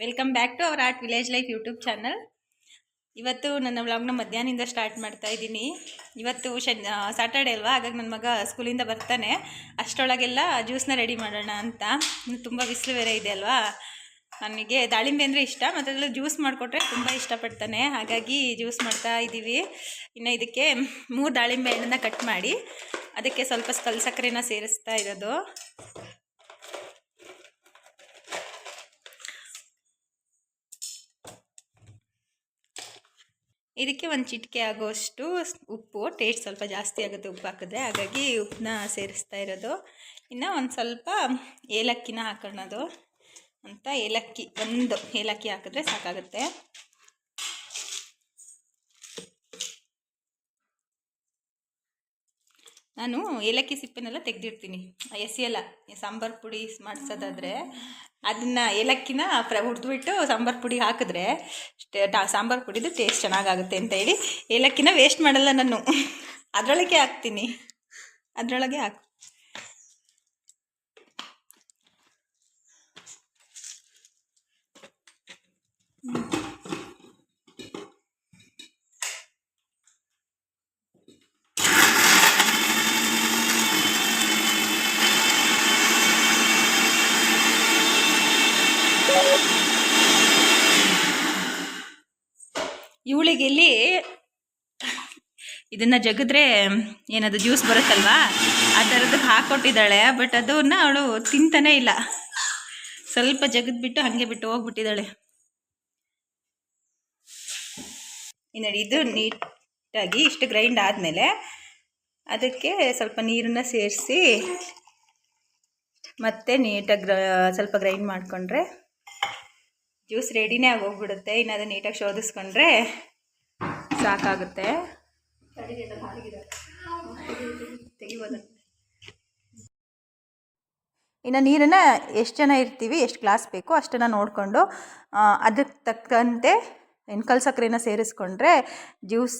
Welcome back to our art village life YouTube channel. ಇವತ್ತು ನನ್ನ ವ್ಲಾಗ್ನ ಮಧ್ಯಾಹ್ನದಿಂದ ಸ್ಟಾರ್ಟ್ ಮಾಡ್ತಾ ಇದ್ದೀನಿ. ಇವತ್ತು ಸ್ಯಾಟರ್ಡೆ ಅಲ್ವಾ, ಹಾಗಾಗಿ ನನ್ನ ಮಗ ಸ್ಕೂಲಿಂದ ಬರ್ತಾನೆ. ಅಷ್ಟರೊಳಗೆಲ್ಲ ಜ್ಯೂಸ್ನ ರೆಡಿ ಮಾಡೋಣ ಅಂತ. ತುಂಬ ಬಿಸಿಲು ಬೇರೆ ಇದೆ ಅಲ್ವಾ, ನನಗೆ ದಾಳಿಂಬೆ ಅಂದರೆ ಇಷ್ಟ, ಮತ್ತು ಅದರಲ್ಲಿ ಜ್ಯೂಸ್ ಮಾಡಿಕೊಟ್ರೆ ತುಂಬ ಇಷ್ಟಪಡ್ತಾನೆ. ಹಾಗಾಗಿ ಜ್ಯೂಸ್ ಮಾಡ್ತಾ ಇದ್ದೀವಿ. ಇನ್ನು ಇದಕ್ಕೆ 3 ದಾಳಿಂಬೆ ಹಣ್ಣನ್ನು ಕಟ್ ಮಾಡಿ ಅದಕ್ಕೆ ಸ್ವಲ್ಪ ಕಲ್ ಸಕ್ಕರೆನ ಸೇರಿಸ್ತಾ ಇರೋದು. ಇದಕ್ಕೆ ಒಂದು ಚಿಟಿಕೆ ಆಗೋಷ್ಟು ಉಪ್ಪು, ಟೇಸ್ಟ್ ಸ್ವಲ್ಪ ಜಾಸ್ತಿ ಆಗುತ್ತೆ ಉಪ್ಪು ಹಾಕಿದ್ರೆ, ಹಾಗಾಗಿ ಉಪ್ಪನ್ನ ಸೇರಿಸ್ತಾ ಇರೋದು. ಇನ್ನು ಒಂದು ಸ್ವಲ್ಪ ಏಲಕ್ಕಿನ ಹಾಕೋಣದು ಅಂತ. ಒಂದು ಏಲಕ್ಕಿ ಹಾಕಿದ್ರೆ ಸಾಕಾಗುತ್ತೆ. ನಾನು ಏಲಕ್ಕಿ ಸಿಪ್ಪೆನೆಲ್ಲ ತೆಗೆದಿಡ್ತೀನಿ, ಎಸೆಯಲ್ಲ. ಸಾಂಬಾರು ಪುಡಿ ಮಾಡಿಸೋದಾದರೆ ಅದನ್ನು ಏಲಕ್ಕಿನ ಹುರಿದ್ಬಿಟ್ಟು ಸಾಂಬಾರು ಪುಡಿ ಹಾಕಿದ್ರೆ ಸಾಂಬಾರು ಪುಡಿದು ಟೇಸ್ಟ್ ಚೆನ್ನಾಗಾಗುತ್ತೆ ಅಂತ ಹೇಳಿ ಏಲಕ್ಕಿನ ವೇಸ್ಟ್ ಮಾಡಲ್ಲ ನಾನು. ಅದರೊಳಗೆ ಹಾಕ್ತೀನಿ, ಅದರೊಳಗೆ ಹಾಕು. ಇವಳಿಗೆ ಇಲ್ಲಿ ಇದನ್ನು ಜಗಿದ್ರೆ ಏನದು ಜ್ಯೂಸ್ ಬರುತ್ತಲ್ವಾ, ಆ ಥರದಕ್ಕೆ ಹಾಕ್ಕೊಟ್ಟಿದ್ದಾಳೆ. ಬಟ್ ಅದನ್ನು ಅವಳು ತಿಂತಾನೇ ಇಲ್ಲ. ಸ್ವಲ್ಪ ಜಗಿದ್ಬಿಟ್ಟು ಹಾಗೆ ಬಿಟ್ಟು ಹೋಗ್ಬಿಟ್ಟಿದ್ದಾಳೆ. ಇನ್ನು ಇದು ನೀಟಾಗಿ ಇಷ್ಟು ಗ್ರೈಂಡ್ ಆದಮೇಲೆ ಅದಕ್ಕೆ ಸ್ವಲ್ಪ ನೀರನ್ನು ಸೇರಿಸಿ ಮತ್ತೆ ನೀಟಾಗಿ ಸ್ವಲ್ಪ ಗ್ರೈಂಡ್ ಮಾಡಿಕೊಂಡ್ರೆ ಜ್ಯೂಸ್ ರೆಡಿನೇ ಆಗೋಗ್ಬಿಡುತ್ತೆ. ಇನ್ನು ಅದು ನೀಟಾಗಿ ಶೋಧಿಸ್ಕೊಂಡ್ರೆ ಸಾಕಾಗುತ್ತೆ. ಇನ್ನು ನೀರನ್ನು ಎಷ್ಟು ಜನ ಇರ್ತೀವಿ, ಎಷ್ಟು ಗ್ಲಾಸ್ ಬೇಕೋ ಅಷ್ಟನ್ನು ನೋಡಿಕೊಂಡು ಅದಕ್ಕೆ ತಕ್ಕಂತೆ ಕಲ್ ಸಕ್ಕರೆನ ಸೇರಿಸ್ಕೊಂಡ್ರೆ ಜ್ಯೂಸ್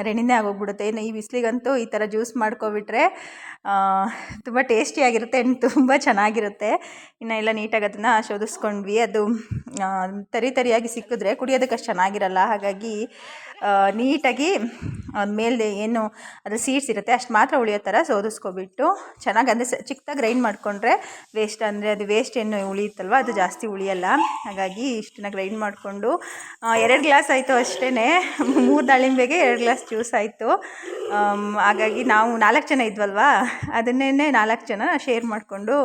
ರೆಡಿನೇ ಆಗೋಗ್ಬಿಡುತ್ತೆ. ಇನ್ನು ಈ ಬಿಸಿಲಿಗಂತೂ ಈ ಥರ ಜ್ಯೂಸ್ ಮಾಡ್ಕೊಬಿಟ್ರೆ ತುಂಬ ಟೇಸ್ಟಿಯಾಗಿರುತ್ತೆ, ತುಂಬ ಚೆನ್ನಾಗಿರುತ್ತೆ. ಇನ್ನು ಎಲ್ಲ ನೀಟಾಗಿ ಅದನ್ನು ಶೋಧಿಸ್ಕೊಂಡ್ವಿ. ಅದು ತರಿಯಾಗಿ ಸಿಕ್ಕಿದ್ರೆ ಕುಡಿಯೋದಕ್ಕೆ ಅಷ್ಟು ಚೆನ್ನಾಗಿರಲ್ಲ. ಹಾಗಾಗಿ ನೀಟಾಗಿ ಮೇಲೆ ಏನು ಅದು ಸೀಡ್ಸ್ ಇರುತ್ತೆ ಅಷ್ಟು ಮಾತ್ರ ಉಳಿಯೋ ಥರ ಶೋಧಿಸ್ಕೊಬಿಟ್ಟು ಚೆನ್ನಾಗಿ ಅಂದರೆ ಚಿಕ್ಕದಾಗಿ ಗ್ರೈಂಡ್ ಮಾಡಿಕೊಂಡ್ರೆ ವೇಸ್ಟ್, ಅಂದರೆ ಅದು ವೇಸ್ಟ್ ಏನು ಉಳಿಯುತ್ತಲ್ವ ಅದು ಜಾಸ್ತಿ ಉಳಿಯಲ್ಲ. ಹಾಗಾಗಿ ಇಷ್ಟನ್ನ ಗ್ರೈಂಡ್ ಮಾಡಿಕೊಂಡು 2 ಗ್ಲಾಸ್ ಆಯಿತು ಅಷ್ಟೇ. 3 ದಾಳಿಂಬೆಗೆ 2 ಗ್ಲಾಸ್ ಜ್ಯೂಸ್ ಆಯಿತು. ಹಾಗಾಗಿ ನಾವು 4 ಜನ ಇದ್ವಲ್ವ, ಅದನ್ನೇ 4 ಜನ ಶೇರ್ ಮಾಡಿಕೊಂಡು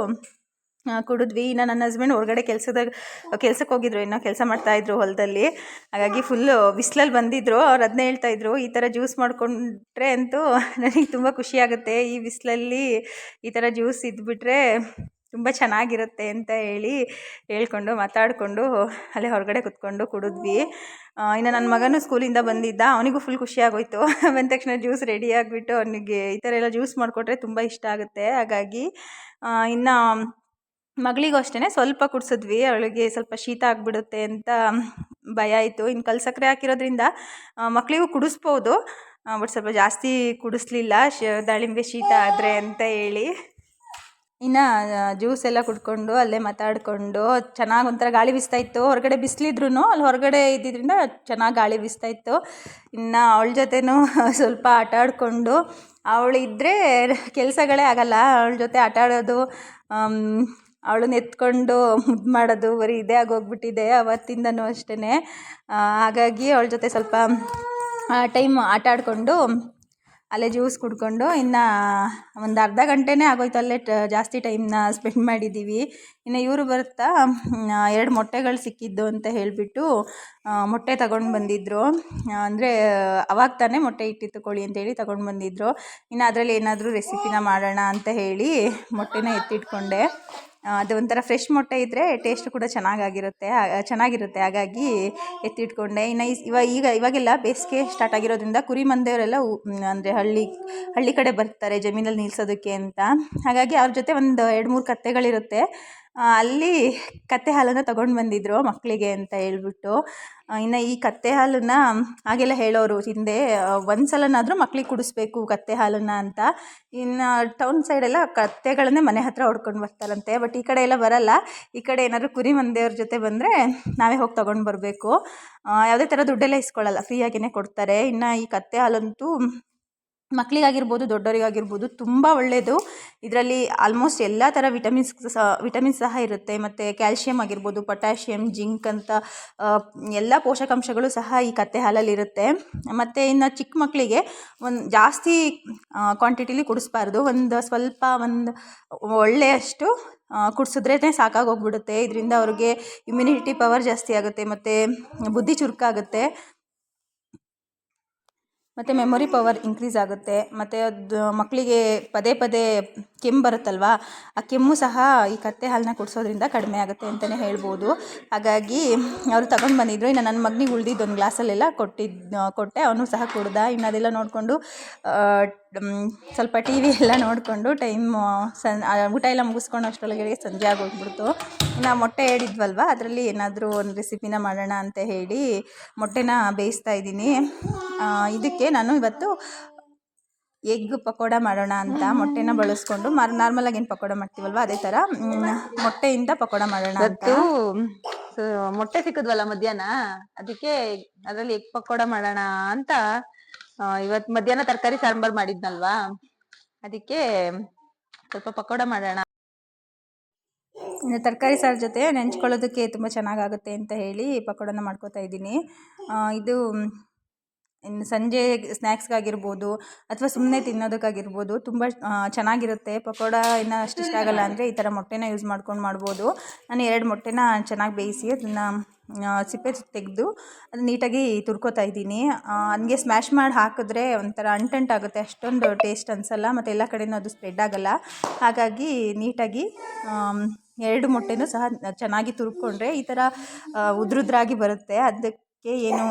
ಕುಡಿದ್ವಿ. ಇನ್ನು ನನ್ನ ಹಸ್ಬೆಂಡ್ ಹೊರಗಡೆ ಕೆಲ್ಸಕ್ಕೆ ಹೋಗಿದ್ರು, ಇನ್ನೂ ಕೆಲಸ ಮಾಡ್ತಾಯಿದ್ರು ಹೊಲದಲ್ಲಿ. ಹಾಗಾಗಿ ಫುಲ್ಲು ಬಿಸಿಲಲ್ಲಿ ಬಂದಿದ್ದರು. ಅವ್ರು ಅದನ್ನೇ ಹೇಳ್ತಾಯಿದ್ರು, ಈ ಥರ ಜ್ಯೂಸ್ ಮಾಡಿಕೊಂಡ್ರೆ ಅಂತೂ ನನಗೆ ತುಂಬ ಖುಷಿಯಾಗುತ್ತೆ, ಈ ಬಿಸಿಲಲ್ಲಿ ಈ ಥರ ಜ್ಯೂಸ್ ಇದ್ಬಿಟ್ರೆ ತುಂಬ ಚೆನ್ನಾಗಿರುತ್ತೆ ಅಂತ ಹೇಳ್ಕೊಂಡು ಮಾತಾಡಿಕೊಂಡು ಅಲ್ಲೇ ಹೊರಗಡೆ ಕುತ್ಕೊಂಡು ಕುಡಿದ್ವಿ. ಇನ್ನು ನನ್ನ ಮಗನೂ ಸ್ಕೂಲಿಂದ ಬಂದಿದ್ದ, ಅವನಿಗೂ ಫುಲ್ ಖುಷಿಯಾಗೋಯ್ತು. ಬಂದ ತಕ್ಷಣ ಜ್ಯೂಸ್ ರೆಡಿ ಆಗಿಬಿಟ್ಟು ಅವನಿಗೆ ಈ ಥರ ಎಲ್ಲ ಜ್ಯೂಸ್ ಮಾಡಿಕೊಟ್ರೆ ತುಂಬ ಇಷ್ಟ ಆಗುತ್ತೆ. ಹಾಗಾಗಿ ಇನ್ನು ಮಗಳಿಗೂ ಅಷ್ಟೇ ಸ್ವಲ್ಪ ಕುಡಿಸಿದ್ವಿ. ಅವಳಿಗೆ ಸ್ವಲ್ಪ ಶೀತ ಆಗಿಬಿಡುತ್ತೆ ಅಂತ ಭಯ ಆಯಿತು. ಇನ್ನು ಕಲ್ ಸಕ್ಕರೆ ಹಾಕಿರೋದ್ರಿಂದ ಮಕ್ಕಳಿಗೂ ಕುಡಿಸ್ಬೋದು, ಬಟ್ ಸ್ವಲ್ಪ ಜಾಸ್ತಿ ಕುಡಿಸ್ಲಿಲ್ಲ, ದಾಳಿಂಬೆ ಶೀತ ಆದರೆ ಅಂತ ಹೇಳಿ. ಇನ್ನು ಜ್ಯೂಸ್ ಎಲ್ಲ ಕುಡ್ಕೊಂಡು ಅಲ್ಲೇ ಮಾತಾಡಿಕೊಂಡು ಚೆನ್ನಾಗಿ ಒಂಥರ ಗಾಳಿ ಬೀಸ್ತಾಯಿತ್ತು. ಹೊರಗಡೆ ಬಿಸಿಲಿದ್ರೂ ಅಲ್ಲಿ ಹೊರಗಡೆ ಇದ್ದಿದ್ದರಿಂದ ಚೆನ್ನಾಗಿ ಗಾಳಿ ಬೀಸ್ತಾಯಿತ್ತು. ಇನ್ನು ಅವಳ ಜೊತೆನೂ ಸ್ವಲ್ಪ ಆಟ ಆಡಿಕೊಂಡು, ಅವಳಿದ್ದರೆ ಕೆಲಸಗಳೇ ಆಗಲ್ಲ. ಅವಳ ಜೊತೆ ಆಟ ಆಡೋದು, ಅವಳನ್ನ ಎತ್ಕೊಂಡು ಮುದ್ದು ಮಾಡೋದು ಬರೀ ಇದೇ ಆಗೋಗ್ಬಿಟ್ಟಿದೆ ಅವತ್ತಿಂದನೂ ಅಷ್ಟೇ. ಹಾಗಾಗಿ ಅವಳ ಜೊತೆ ಸ್ವಲ್ಪ ಟೈಮ್ ಆಟ ಆಡಿಕೊಂಡು ಅಲ್ಲೇ ಜ್ಯೂಸ್ ಕುಡ್ಕೊಂಡು ಇನ್ನು ಒಂದು ಅರ್ಧ ಗಂಟೆನೇ ಆಗೋಯ್ತು ಅಲ್ಲೇ ಜಾಸ್ತಿ ಟೈಮ್ನ ಸ್ಪೆಂಡ್ ಮಾಡಿದ್ದೀವಿ. ಇನ್ನು ಇವರು ಬರ್ತಾ 2 ಮೊಟ್ಟೆಗಳು ಸಿಕ್ಕಿದ್ದು ಅಂತ ಹೇಳಿಬಿಟ್ಟು ಮೊಟ್ಟೆ ತಗೊಂಡು ಬಂದಿದ್ದರು. ಅಂದರೆ ಅವಾಗ ತಾನೇ ಮೊಟ್ಟೆ ಇಟ್ಟಿತ್ತು ಕೋಳಿ ಅಂತೇಳಿ ತಗೊಂಡು ಬಂದಿದ್ದರು. ಇನ್ನು ಅದರಲ್ಲಿ ಏನಾದರೂ ರೆಸಿಪಿನ ಮಾಡೋಣ ಅಂತ ಹೇಳಿ ಮೊಟ್ಟೆನ ಎತ್ತಿಟ್ಕೊಂಡೆ. ಅದು ಒಂಥರ ಫ್ರೆಶ್ ಮೊಟ್ಟೆ ಇದ್ದರೆ ಟೇಸ್ಟ್ ಕೂಡ ಚೆನ್ನಾಗಿರುತ್ತೆ. ಹಾಗಾಗಿ ಎತ್ತಿಟ್ಕೊಂಡೆ. ಇನ್ನು ಇವಾಗೆಲ್ಲ ಬೇಸಿಗೆ ಸ್ಟಾರ್ಟ್ ಆಗಿರೋದ್ರಿಂದ ಕುರಿ ಮಂದೆಯವರೆಲ್ಲ ಅಂದರೆ ಹಳ್ಳಿ ಕಡೆ ಬರ್ತಾರೆ ಜಮೀನಲ್ಲಿ ನಿಲ್ಸೋದಕ್ಕೆ ಅಂತ. ಹಾಗಾಗಿ ಅವ್ರ ಜೊತೆ ಒಂದು 2-3 ಕತ್ತೆಗಳಿರುತ್ತೆ. ಅಲ್ಲಿ ಕತ್ತೆ ಹಾಲನ್ನು ತೊಗೊಂಡು ಬಂದಿದ್ದರು ಮಕ್ಕಳಿಗೆ ಅಂತ ಹೇಳ್ಬಿಟ್ಟು. ಇನ್ನು ಈ ಕತ್ತೆ ಹಾಲನ್ನು ಹಾಗೆಲ್ಲ ಹೇಳೋರು ಹಿಂದೆ, ಒಂದು ಸಲನಾದರೂ ಮಕ್ಳಿಗೆ ಕುಡಿಸ್ಬೇಕು ಕತ್ತೆ ಹಾಲನ್ನು ಅಂತ. ಇನ್ನು ಟೌನ್ ಸೈಡೆಲ್ಲ ಕತ್ತೆಗಳನ್ನೇ ಮನೆ ಹತ್ರ ಹೊಡ್ಕೊಂಡು ಬರ್ತಾರಂತೆ. ಬಟ್ ಈ ಕಡೆ ಎಲ್ಲ ಬರಲ್ಲ. ಈ ಕಡೆ ಏನಾದರೂ ಕುರಿ ಮಂದೆಯವ್ರ ಜೊತೆ ಬಂದರೆ ನಾವೇ ಹೋಗಿ ತೊಗೊಂಡು ಬರಬೇಕು. ಯಾವುದೇ ಥರ ದುಡ್ಡೆಲ್ಲ ಇಸ್ಕೊಳ್ಳಲ್ಲ, ಫ್ರೀಯಾಗಿಯೇ ಕೊಡ್ತಾರೆ. ಇನ್ನು ಈ ಕತ್ತೆ ಹಾಲಂತೂ ಮಕ್ಕಳಿಗಾಗಿರ್ಬೋದು ದೊಡ್ಡವರಿಗಾಗಿರ್ಬೋದು ತುಂಬ ಒಳ್ಳೆಯದು. ಇದರಲ್ಲಿ ಆಲ್ಮೋಸ್ಟ್ ಎಲ್ಲ ಥರ ವಿಟಮಿನ್ಸ್ ಸಹ ಇರುತ್ತೆ. ಮತ್ತು ಕ್ಯಾಲ್ಶಿಯಮ್ ಆಗಿರ್ಬೋದು, ಪೊಟ್ಯಾಷಿಯಮ್, ಜಿಂಕ್ ಅಂತ ಎಲ್ಲ ಪೋಷಕಾಂಶಗಳು ಸಹ ಈ ಕತ್ತೆ ಹಾಲಲ್ಲಿರುತ್ತೆ. ಮತ್ತು ಇನ್ನು ಚಿಕ್ಕ ಮಕ್ಕಳಿಗೆ ಜಾಸ್ತಿ ಕ್ವಾಂಟಿಟಿಲಿ ಕುಡಿಸ್ಬಾರ್ದು. ಒಂದು ಒಳ್ಳೆಯಷ್ಟು ಕುಡಿಸಿದ್ರೇ ಸಾಕಾಗೋಗ್ಬಿಡುತ್ತೆ. ಇದರಿಂದ ಅವ್ರಿಗೆ ಇಮ್ಯುನಿಟಿ ಪವರ್ ಜಾಸ್ತಿ ಆಗುತ್ತೆ, ಮತ್ತು ಬುದ್ಧಿ ಚುರುಕಾಗುತ್ತೆ, ಮತ್ತು ಮೆಮೊರಿ ಪವರ್ ಇನ್ಕ್ರೀಸ್ ಆಗುತ್ತೆ. ಮತ್ತು ಅದು ಮಕ್ಕಳಿಗೆ ಪದೇ ಪದೇ ಕೆಮ್ಮು ಬರುತ್ತಲ್ವ, ಆ ಕೆಮ್ಮು ಸಹ ಈ ಕತ್ತೆ ಹಾಲನ್ನ ಕುಡಿಸೋದ್ರಿಂದ ಕಡಿಮೆ ಆಗುತ್ತೆ ಅಂತಲೇ ಹೇಳ್ಬೋದು. ಹಾಗಾಗಿ ಅವರು ತಗೊಂಡು ಬಂದಿದ್ದರು. ಇನ್ನು ನನ್ನ ಮಗನಿಗೆ ಉಳಿದಿದ್ದು ಒಂದು ಗ್ಲಾಸಲ್ಲೆಲ್ಲ ಕೊಟ್ಟೆ. ಅವನು ಸಹ ಕುಡ್ದ. ಇನ್ನು ಅದೆಲ್ಲ ನೋಡಿಕೊಂಡು ಸ್ವಲ್ಪ ಟಿ ವಿ ಎಲ್ಲ ನೋಡಿಕೊಂಡು ಊಟ ಎಲ್ಲ ಮುಗಿಸ್ಕೊಂಡು ಅಷ್ಟರೊಳಗೆ ಸಂಜೆ ಆಗೋಗ್ಬಿಡ್ತು. ಇನ್ನು ಮೊಟ್ಟೆ ಹೇಳಿದ್ವಲ್ವ, ಅದರಲ್ಲಿ ಏನಾದರೂ ಒಂದು ರೆಸಿಪಿನ ಮಾಡೋಣ ಅಂತ ಹೇಳಿ ಮೊಟ್ಟೆನ ಬೇಯಿಸ್ತಾ ಇದ್ದೀನಿ. ಇದಕ್ಕೆ ನಾನು ಇವತ್ತು ಎಗ್ ಪಕೋಡ ಮಾಡೋಣ ಅಂತ ಮೊಟ್ಟೆನ ಬಳಸ್ಕೊಂಡು ನಾರ್ಮಲಾಗಿ ಏನು ಪಕೋಡ ಮಾಡ್ತೀವಲ್ವ ಅದೇ ಥರ ಮೊಟ್ಟೆಯಿಂದ ಪಕೋಡ ಮಾಡೋಣ ಅಂತ. ಮೊಟ್ಟೆ ಸಿಕ್ಕಿದ್ವಲ್ಲ ಮಧ್ಯಾಹ್ನ, ಅದಕ್ಕೆ ಅದರಲ್ಲಿ ಎಗ್ ಪಕೋಡ ಮಾಡೋಣ ಅಂತ ಇವತ್ತು ಮಧ್ಯಾಹ್ನ ತರಕಾರಿ ಸಾಂಬಾರ್ ಮಾಡಿದ್ನಲ್ವಾ, ಅದಕ್ಕೆ ಸ್ವಲ್ಪ ಪಕೋಡ ಮಾಡೋಣ. ಇನ್ನು ತರಕಾರಿ ಸಾರು ಜೊತೆ ನೆಂಚ್ಕೊಳ್ಳೋದಕ್ಕೆ ತುಂಬ ಚೆನ್ನಾಗಾಗುತ್ತೆ ಅಂತ ಹೇಳಿ ಪಕೋಡನ ಮಾಡ್ಕೋತಾ ಇದ್ದೀನಿ. ಇದು ಇನ್ನು ಸಂಜೆ ಸ್ನ್ಯಾಕ್ಸ್ಗಾಗಿರ್ಬೋದು ಅಥವಾ ಸುಮ್ಮನೆ ತಿನ್ನೋದಕ್ಕಾಗಿರ್ಬೋದು ತುಂಬ ಚೆನ್ನಾಗಿರುತ್ತೆ. ಪಕೋಡ ಇನ್ನು ಅಷ್ಟು ಇಷ್ಟ ಆಗಲ್ಲ ಅಂದರೆ ಈ ಥರ ಮೊಟ್ಟೆನ ಯೂಸ್ ಮಾಡ್ಕೊಂಡು ಮಾಡ್ಬೋದು. ನಾನು 2 ಮೊಟ್ಟೆನ ಚೆನ್ನಾಗಿ ಬೇಯಿಸಿ ಅದನ್ನು ಸಿಪ್ಪೆ ತೆಗೆದು ಅದು ನೀಟಾಗಿ ತುರ್ಕೋತಾ ಇದ್ದೀನಿ. ಹಂಗೆ ಸ್ಮ್ಯಾಶ್ ಮಾಡಿ ಹಾಕಿದ್ರೆ ಒಂಥರ ಅಂಟಂಟಾಗುತ್ತೆ, ಅಷ್ಟೊಂದು ಟೇಸ್ಟ್ ಅನಿಸಲ್ಲ, ಮತ್ತು ಎಲ್ಲ ಕಡೆಯೂ ಅದು ಸ್ಪ್ರೆಡ್ ಆಗಲ್ಲ. ಹಾಗಾಗಿ ನೀಟಾಗಿ 2 ಮೊಟ್ಟೆನೂ ಸಹ ಚೆನ್ನಾಗಿ ತುರ್ಕೊಂಡ್ರೆ ಈ ಥರ ಉದ್ರುದ್ರಾಗಿ ಬರುತ್ತೆ. ಅದಕ್ಕೆ ಏನು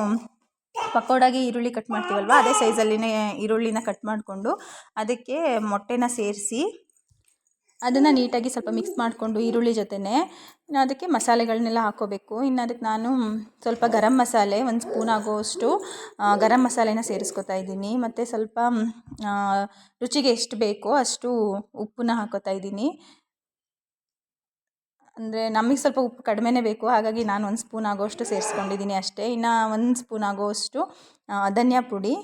ಪಕೋಡಾಗೆ ಈರುಳ್ಳಿ ಕಟ್ ಮಾಡ್ತೀವಲ್ವ, ಅದೇ ಸೈಜಲ್ಲಿನೇ ಈರುಳ್ಳಿನ ಕಟ್ ಮಾಡಿಕೊಂಡು ಅದಕ್ಕೆ ಮೊಟ್ಟೆನ ಸೇರಿಸಿ ಅದನ್ನು ನೀಟಾಗಿ ಸ್ವಲ್ಪ ಮಿಕ್ಸ್ ಮಾಡಿಕೊಂಡು ಈರುಳ್ಳಿ ಜೊತೆನೇ ಅದಕ್ಕೆ ಮಸಾಲೆಗಳನ್ನೆಲ್ಲ ಹಾಕ್ಕೋಬೇಕು. ಇನ್ನು ಅದಕ್ಕೆ ನಾನು ಸ್ವಲ್ಪ ಗರಂ ಮಸಾಲೆ 1 ಸ್ಪೂನ್ ಆಗೋಷ್ಟು ಗರಂ ಮಸಾಲೆನ ಸೇರಿಸ್ಕೊತಾ ಇದ್ದೀನಿ. ಮತ್ತು ಸ್ವಲ್ಪ ರುಚಿಗೆ ಎಷ್ಟು ಬೇಕೋ ಅಷ್ಟು ಉಪ್ಪನ್ನ ಹಾಕ್ಕೋತಾ ಇದ್ದೀನಿ. ಅಂದರೆ ನಮಗೆ ಸ್ವಲ್ಪ ಉಪ್ಪು ಕಡಿಮೆನೇ ಬೇಕು, ಹಾಗಾಗಿ ನಾನು 1 ಸ್ಪೂನ್ ಆಗೋಷ್ಟು ಸೇರಿಸ್ಕೊಂಡಿದ್ದೀನಿ ಅಷ್ಟೇ. ಇನ್ನು 1 ಸ್ಪೂನ್ ಆಗೋಷ್ಟು ಧನಿಯಾ ಪುಡಿ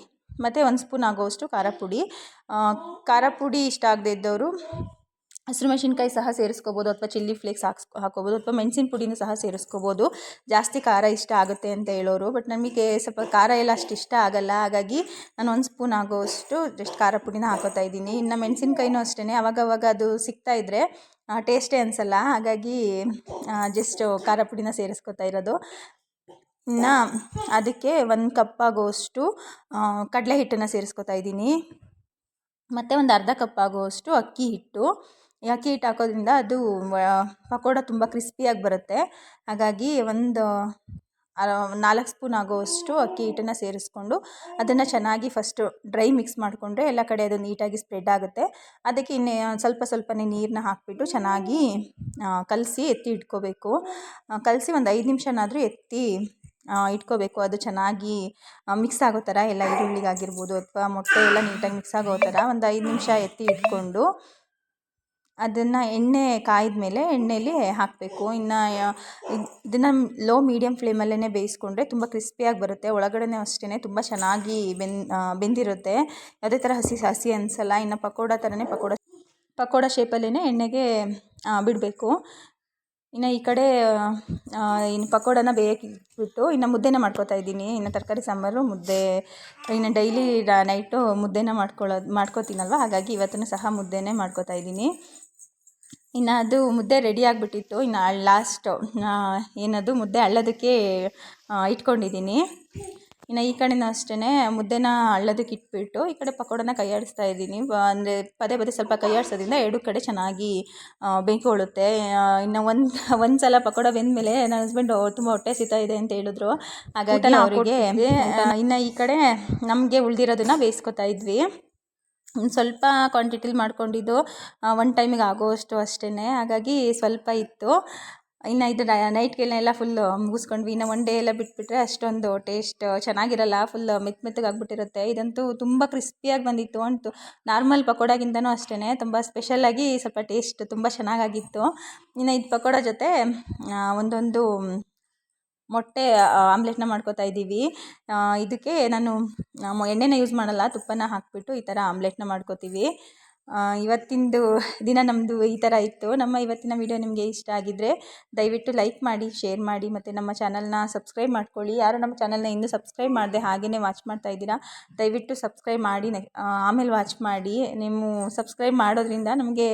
ಮತ್ತು 1 ಸ್ಪೂನ್ ಆಗೋಷ್ಟು ಖಾರ ಪುಡಿ ಇಷ್ಟ ಆಗದೇ ಇದ್ದವರು ಹಸಿರು ಮೆಣಸಿನ್ಕಾಯಿ ಸಹ ಸೇರಿಸ್ಕೋಬೋದು, ಅಥವಾ ಚಿಲ್ಲಿ ಫ್ಲೇಕ್ಸ್ ಹಾಕ್ಕೋಬೋದು, ಅಥವಾ ಮೆಣಸಿನ ಪುಡಿನೂ ಸಹ ಸೇರಿಸ್ಕೋಬೋದು. ಜಾಸ್ತಿ ಖಾರ ಇಷ್ಟ ಆಗುತ್ತೆ ಅಂತ ಹೇಳೋರು, ಬಟ್ ನಮಗೆ ಸ್ವಲ್ಪ ಖಾರ ಎಲ್ಲ ಅಷ್ಟು ಇಷ್ಟ ಆಗಲ್ಲ. ಹಾಗಾಗಿ ನಾನು 1 ಸ್ಪೂನ್ ಆಗೋಷ್ಟು ಜಸ್ಟ್ ಖಾರ ಪುಡಿನ ಹಾಕೋತಾ ಇದ್ದೀನಿ. ಇನ್ನು ಮೆಣಸಿನ್ಕಾಯಿನೂ ಅಷ್ಟೇ, ಅವಾಗವಾಗ ಅದು ಸಿಗ್ತಾ ಇದ್ದರೆ ಟೇಸ್ಟೇ ಅನಿಸಲ್ಲ, ಹಾಗಾಗಿ ಜಸ್ಟ್ ಖಾರ ಪುಡಿನ ಸೇರಿಸ್ಕೊತಾ ಇರೋದು. ಇನ್ನು ಅದಕ್ಕೆ 1 ಕಪ್ ಆಗೋಷ್ಟು ಕಡಲೆ ಹಿಟ್ಟನ್ನು ಸೇರಿಸ್ಕೊತಾ ಇದ್ದೀನಿ. ಮತ್ತು ಒಂದು ಅರ್ಧ ಕಪ್ ಆಗೋಷ್ಟು ಅಕ್ಕಿ ಹಿಟ್ಟು ಹಾಕೋದ್ರಿಂದ ಅದು ಪಕೋಡ ತುಂಬ ಕ್ರಿಸ್ಪಿಯಾಗಿ ಬರುತ್ತೆ. ಹಾಗಾಗಿ ಒಂದು 4 ಸ್ಪೂನ್ ಆಗೋಷ್ಟು ಅಕ್ಕಿ ಹಿಟ್ಟನ್ನು ಸೇರಿಸ್ಕೊಂಡು ಅದನ್ನು ಚೆನ್ನಾಗಿ ಫಸ್ಟು ಡ್ರೈ ಮಿಕ್ಸ್ ಮಾಡಿಕೊಂಡ್ರೆ ಎಲ್ಲ ಕಡೆ ಅದು ನೀಟಾಗಿ ಸ್ಪ್ರೆಡ್ ಆಗುತ್ತೆ. ಅದಕ್ಕೆ ಇನ್ನೇ ಸ್ವಲ್ಪನೇ ನೀರನ್ನ ಹಾಕಿಬಿಟ್ಟು ಚೆನ್ನಾಗಿ ಕಲಸಿ ಎತ್ತಿ ಇಟ್ಕೋಬೇಕು. ಕಲಸಿ ಒಂದು 5 ನಿಮಿಷನಾದರೂ ಎತ್ತಿ ಇಟ್ಕೋಬೇಕು. ಅದು ಚೆನ್ನಾಗಿ ಮಿಕ್ಸ್ ಆಗೋ ಥರ ಎಲ್ಲ ಈರುಳ್ಳಿಗಾಗಿರ್ಬೋದು ಅಥವಾ ಮೊಟ್ಟೆ ಎಲ್ಲ ನೀಟಾಗಿ ಮಿಕ್ಸ್ ಆಗೋ ಥರ ಒಂದು 5 ನಿಮಿಷ ಎತ್ತಿ ಇಟ್ಕೊಂಡು ಅದನ್ನು ಎಣ್ಣೆ ಕಾಯ್ದ ಮೇಲೆ ಎಣ್ಣೆಯಲ್ಲಿ ಹಾಕಬೇಕು. ಇನ್ನು ಇದನ್ನು ಲೋ ಮೀಡಿಯಮ್ ಫ್ಲೇಮಲ್ಲೇ ಬೇಯಿಸ್ಕೊಂಡ್ರೆ ತುಂಬ ಕ್ರಿಸ್ಪಿಯಾಗಿ ಬರುತ್ತೆ. ಒಳಗಡೆನೂ ಅಷ್ಟೇ ತುಂಬ ಚೆನ್ನಾಗಿ ಬೆಂದಿರುತ್ತೆ, ಯಾವುದೇ ಥರ ಹಸಿ ಅನಿಸಲ್ಲ. ಇನ್ನು ಪಕೋಡ ಥರನೇ ಪಕೋಡ ಶೇಪಲ್ಲೇ ಎಣ್ಣೆಗೆ ಬಿಡಬೇಕು. ಇನ್ನು ಈ ಕಡೆ ಇನ್ನು ಪಕೋಡನ ಬೇಯಕ್ಕಿಟ್ಬಿಟ್ಟು ಇನ್ನು ಮುದ್ದೆನ ಮಾಡ್ಕೊತಾ ಇದ್ದೀನಿ. ಇನ್ನು ತರಕಾರಿ ಸಾಂಬಾರು ಮುದ್ದೆ ಇನ್ನು ಡೈಲಿ ನೈಟು ಮುದ್ದೆನ ಮಾಡ್ಕೋತೀನಲ್ವ, ಹಾಗಾಗಿ ಇವತ್ತೂ ಸಹ ಮುದ್ದೆನೇ ಮಾಡ್ಕೊತಾ ಇದ್ದೀನಿ. ಇನ್ನು ಅದು ಮುದ್ದೆ ರೆಡಿ ಆಗಿಬಿಟ್ಟಿತ್ತು. ಇನ್ನು ಲಾಸ್ಟು ಏನದು ಮುದ್ದೆ ಅಳ್ಳೋದಕ್ಕೆ ಇಟ್ಕೊಂಡಿದ್ದೀನಿ. ಇನ್ನು ಈ ಕಡೆನೂ ಅಷ್ಟೇ ಮುದ್ದೆನ ಅಳ್ಳೋದಕ್ಕೆ ಇಟ್ಬಿಟ್ಟು ಈ ಕಡೆ ಪಕೋಡನ ಕೈಯಾಡಿಸ್ತಾ ಇದ್ದೀನಿ. ಅಂದರೆ ಪದೇ ಪದೇ ಸ್ವಲ್ಪ ಕೈಯಾಡಿಸೋದ್ರಿಂದ ಎರಡು ಕಡೆ ಚೆನ್ನಾಗಿ ಬೇಯ್ಕೊಳ್ಳುತ್ತೆ. ಇನ್ನು ಒಂದು ಸಲ ಪಕೋಡ ಬೆಂದಮೇಲೆ ನನ್ನ ಹಸ್ಬೆಂಡು ತುಂಬ ಹೊಟ್ಟೆ ಹಸಿತಾ ಇದೆ ಅಂತ ಹೇಳಿದ್ರು, ಹಾಗಾಗಿ ಅವರಿಗೆ. ಇನ್ನು ಈ ಕಡೆ ನಮಗೆ ಉಳಿದಿರೋದನ್ನ ಬೇಯಿಸ್ಕೊತಾ ಇದ್ವಿ. ಸ್ವಲ್ಪ ಕ್ವಾಂಟಿಟಿಲಿ ಮಾಡ್ಕೊಂಡಿದ್ದು ಒನ್ ಟೈಮಿಗೆ ಆಗೋವಷ್ಟು ಅಷ್ಟೇ, ಹಾಗಾಗಿ ಸ್ವಲ್ಪ ಇತ್ತು. ಇನ್ನು ಇದು ನೈಟ್ಗೆಲ್ಲ ಫುಲ್ಲು ಮುಗಿಸ್ಕೊಂಡ್ವಿ. ಇನ್ನು ಒನ್ ಡೇ ಎಲ್ಲ ಬಿಟ್ಬಿಟ್ರೆ ಅಷ್ಟೊಂದು ಟೇಸ್ಟ್ ಚೆನ್ನಾಗಿರಲ್ಲ, ಫುಲ್ ಮೆತ್ತಗಾಗ್ಬಿಟ್ಟಿರುತ್ತೆ. ಇದಂತೂ ತುಂಬ ಕ್ರಿಸ್ಪಿಯಾಗಿ ಬಂದಿತ್ತು. ಅಂಟು ನಾರ್ಮಲ್ ಪಕೋಡಾಗಿಂತನೂ ಅಷ್ಟೇ ತುಂಬ ಸ್ಪೆಷಲಾಗಿ ಸ್ವಲ್ಪ ಟೇಸ್ಟ್ ತುಂಬ ಚೆನ್ನಾಗಾಗಿತ್ತು. ಇನ್ನು ಇದು ಪಕೋಡ ಜೊತೆ ಒಂದೊಂದು ಮೊಟ್ಟೆ ಆಮ್ಲೆಟ್ನ ಮಾಡ್ಕೊತಾ ಇದ್ದೀವಿ. ಇದಕ್ಕೆ ನಾನು ಎಣ್ಣೆನ ಯೂಸ್ ಮಾಡಲ್ಲ, ತುಪ್ಪನ ಹಾಕಿಬಿಟ್ಟು ಈ ಥರ ಆಮ್ಲೆಟ್ನ ಮಾಡ್ಕೋತೀವಿ. ಇವತ್ತಿಂದು ದಿನ ನಮ್ಮದು ಈ ಥರ ಇತ್ತು. ನಮ್ಮ ಇವತ್ತಿನ ವಿಡಿಯೋ ನಿಮಗೆ ಇಷ್ಟ ಆಗಿದ್ದರೆ ದಯವಿಟ್ಟು ಲೈಕ್ ಮಾಡಿ, ಶೇರ್ ಮಾಡಿ ಮತ್ತು ನಮ್ಮ ಚಾನಲ್ನ ಸಬ್ಸ್ಕ್ರೈಬ್ ಮಾಡ್ಕೊಳ್ಳಿ. ಯಾರು ನಮ್ಮ ಚಾನಲ್ನ ಇನ್ನೂ ಸಬ್ಸ್ಕ್ರೈಬ್ ಮಾಡದೆ ಹಾಗೆಯೇ ವಾಚ್ ಮಾಡ್ತಾ ಇದ್ದೀರಾ, ದಯವಿಟ್ಟು ಸಬ್ಸ್ಕ್ರೈಬ್ ಮಾಡಿ ಆಮೇಲೆ ವಾಚ್ ಮಾಡಿ. ನೀವು ಸಬ್ಸ್ಕ್ರೈಬ್ ಮಾಡೋದ್ರಿಂದ ನಮಗೆ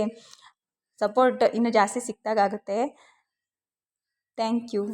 ಸಪೋರ್ಟ್ ಇನ್ನೂ ಜಾಸ್ತಿ ಸಿಕ್ತಾಗುತ್ತೆ. Thank you.